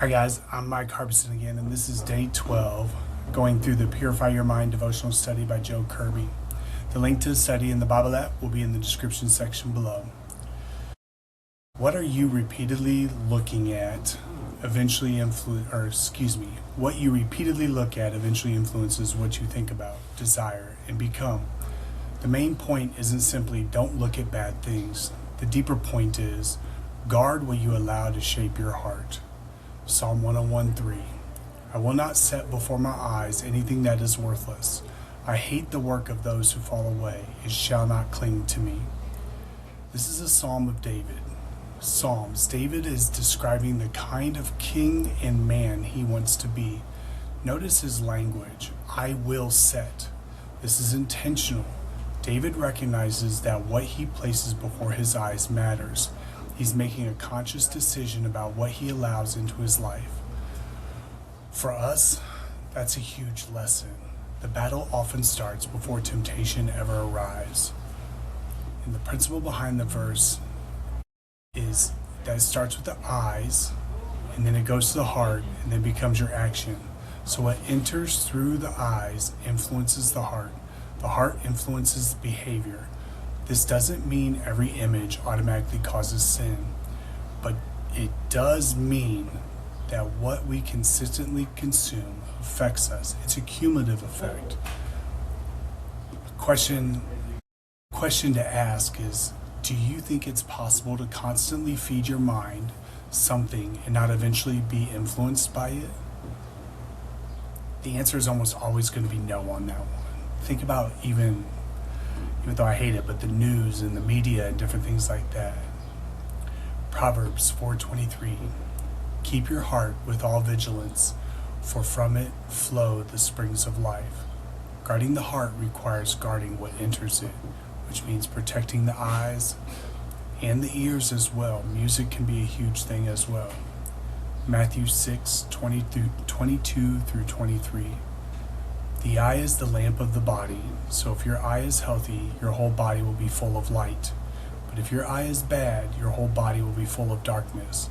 Hi guys, I'm Mike Harbison again, and this is day 12, going through the Purify Your Mind devotional study by Joe Kirby. The link to the study in the Bible app will be in the description section below. What are you repeatedly looking at what you repeatedly look at eventually influences what you think about, desire, and become. The main point isn't simply don't look at bad things. The deeper point is guard what you allow to shape your heart. Psalm 101:3. I will not set before my eyes anything that is worthless. I hate the work of those who fall away. It shall not cling to me. This is a psalm of David. David is describing the kind of king and man he wants to be. Notice his language. I will set. This is intentional. David recognizes that what he places before his eyes matters. He's making a conscious decision about what he allows into his life. For us, that's a huge lesson. The battle often starts before temptation ever arrives. And the principle behind the verse is that it starts with the eyes, and then it goes to the heart, and then becomes your action. So what enters through the eyes influences the heart. The heart influences behavior. This doesn't mean every image automatically causes sin, but it does mean that what we consistently consume affects us. It's a cumulative effect. Question to ask is, do you think it's possible to constantly feed your mind something and not eventually be influenced by it? The answer is almost always going to be no on that one. Think about even though I hate it, but the news and the media and different things like that. Proverbs 4:23. Keep your heart with all vigilance, for from it flow the springs of life. Guarding the heart requires guarding what enters it, which means protecting the eyes and the ears as well. Music can be a huge thing as well. Matthew 6:22 through 23. The eye is the lamp of the body, so if your eye is healthy, your whole body will be full of light. But if your eye is bad, your whole body will be full of darkness.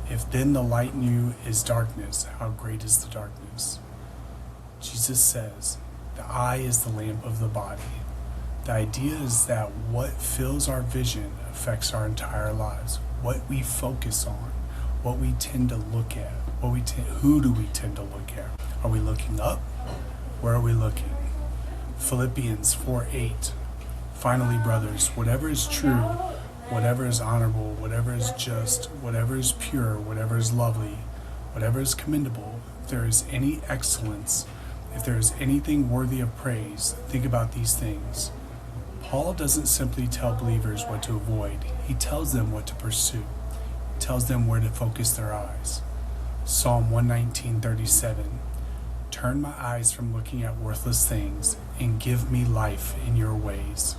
If then the light in you is darkness, how great is the darkness? Jesus says, the eye is the lamp of the body. The idea is that what fills our vision affects our entire lives. What we focus on, what we tend to look at, who do we tend to look at? Are we looking up? Where are we looking? Philippians 4:8. Finally, brothers, whatever is true, whatever is honorable, whatever is just, whatever is pure, whatever is lovely, whatever is commendable, if there is any excellence, if there is anything worthy of praise, think about these things. Paul doesn't simply tell believers what to avoid. He tells them what to pursue. He tells them where to focus their eyes. Psalm 119:37. Turn my eyes from looking at worthless things and give me life in your ways.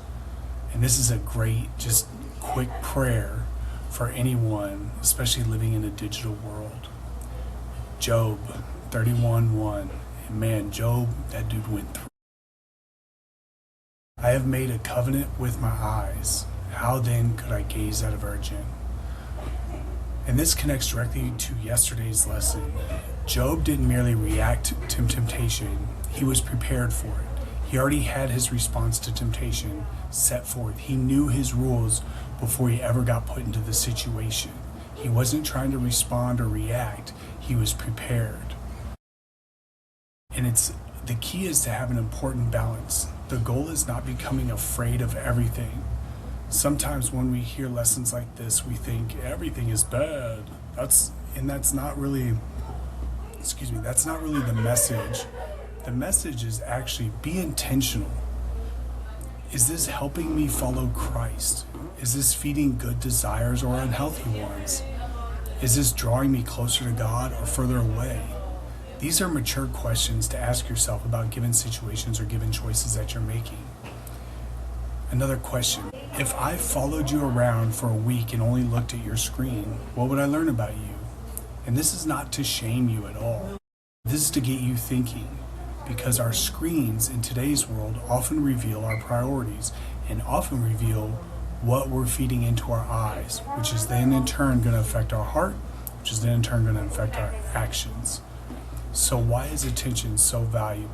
And this is a great, just quick prayer for anyone, especially living in a digital world. Job 31:1. And man, Job, that dude went through. I have made a covenant with my eyes. How then could I gaze at a virgin? And this connects directly to yesterday's lesson. Job didn't merely react to temptation, he was prepared for it. He already had his response to temptation set forth. He knew his rules before he ever got put into the situation. He wasn't trying to respond or react, he was prepared. And the key is to have an important balance. The goal is not becoming afraid of everything. Sometimes when we hear lessons like this, we think everything is bad. That's not really the message. The message is actually be intentional. Is this helping me follow Christ? Is this feeding good desires or unhealthy ones? Is this drawing me closer to God or further away? These are mature questions to ask yourself about given situations or given choices that you're making. Another question. If I followed you around for a week and only looked at your screen, what would I learn about you? And this is not to shame you at all. This is to get you thinking, because our screens in today's world often reveal our priorities and often reveal what we're feeding into our eyes, which is then in turn going to affect our heart which is then in turn going to affect our actions. So why is attention so valuable?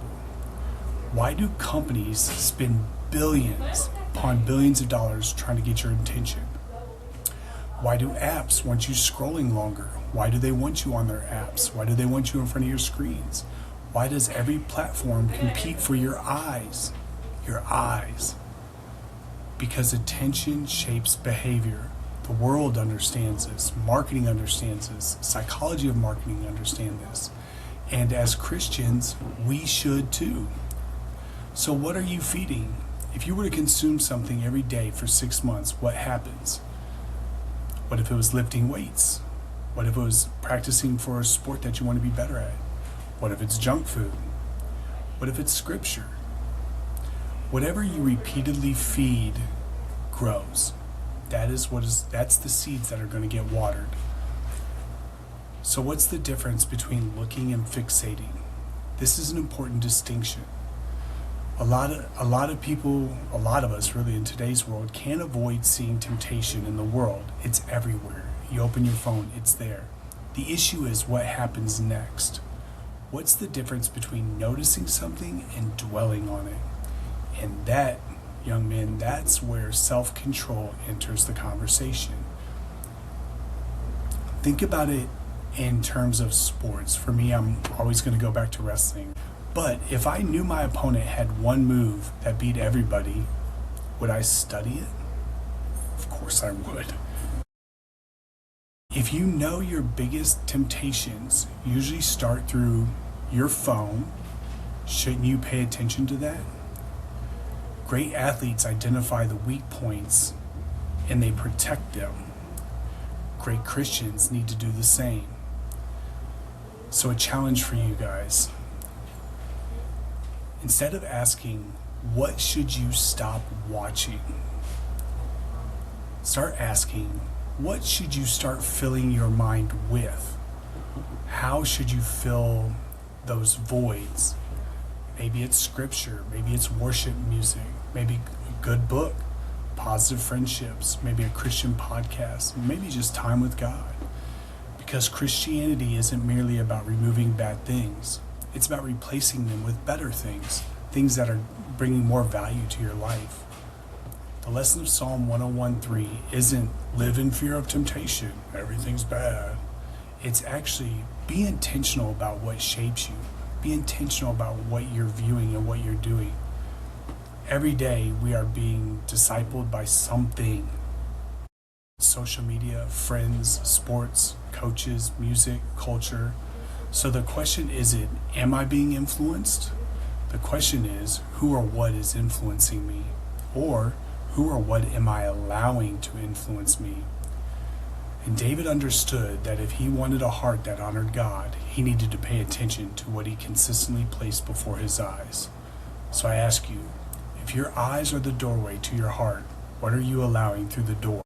Why do companies spend billions upon billions of dollars trying to get your attention? Why do apps want you scrolling longer? Why do they want you on their apps? Why do they want you in front of your screens? Why does every platform compete for your eyes? Your eyes. Because attention shapes behavior. The world understands this. Marketing understands this. Psychology of marketing understands this. And as Christians, we should too. So what are you feeding? If you were to consume something every day for 6 months, what happens? What if it was lifting weights? What if it was practicing for a sport that you want to be better at? What if it's junk food? What if it's scripture? Whatever you repeatedly feed grows. That's the seeds that are going to get watered. So what's the difference between looking and fixating? This is an important distinction. A lot of people, a lot of us really in today's world can't avoid seeing temptation in the world. It's everywhere. You open your phone, it's there. The issue is what happens next. What's the difference between noticing something and dwelling on it? And that, young men, that's where self-control enters the conversation. Think about it in terms of sports. For me, I'm always going to go back to wrestling. But if I knew my opponent had one move that beat everybody, would I study it? Of course I would. If you know your biggest temptations usually start through your phone, shouldn't you pay attention to that? Great athletes identify the weak points and they protect them. Great Christians need to do the same. So a challenge for you guys. Instead of asking, what should you stop watching? Start asking, what should you start filling your mind with? How should you fill those voids? Maybe it's scripture, maybe it's worship music, maybe a good book, positive friendships, maybe a Christian podcast, maybe just time with God. Because Christianity isn't merely about removing bad things. It's about replacing them with better things, things that are bringing more value to your life. The lesson of Psalm 101:3 isn't live in fear of temptation, everything's bad. It's actually be intentional about what shapes you. Be intentional about what you're viewing and what you're doing. Every day we are being discipled by something. Social media, friends, sports, coaches, music, culture. So the question isn't, am I being influenced? The question is, who or what is influencing me? Or who or what am I allowing to influence me? And David understood that if he wanted a heart that honored God, he needed to pay attention to what he consistently placed before his eyes. So I ask you, if your eyes are the doorway to your heart, what are you allowing through the door?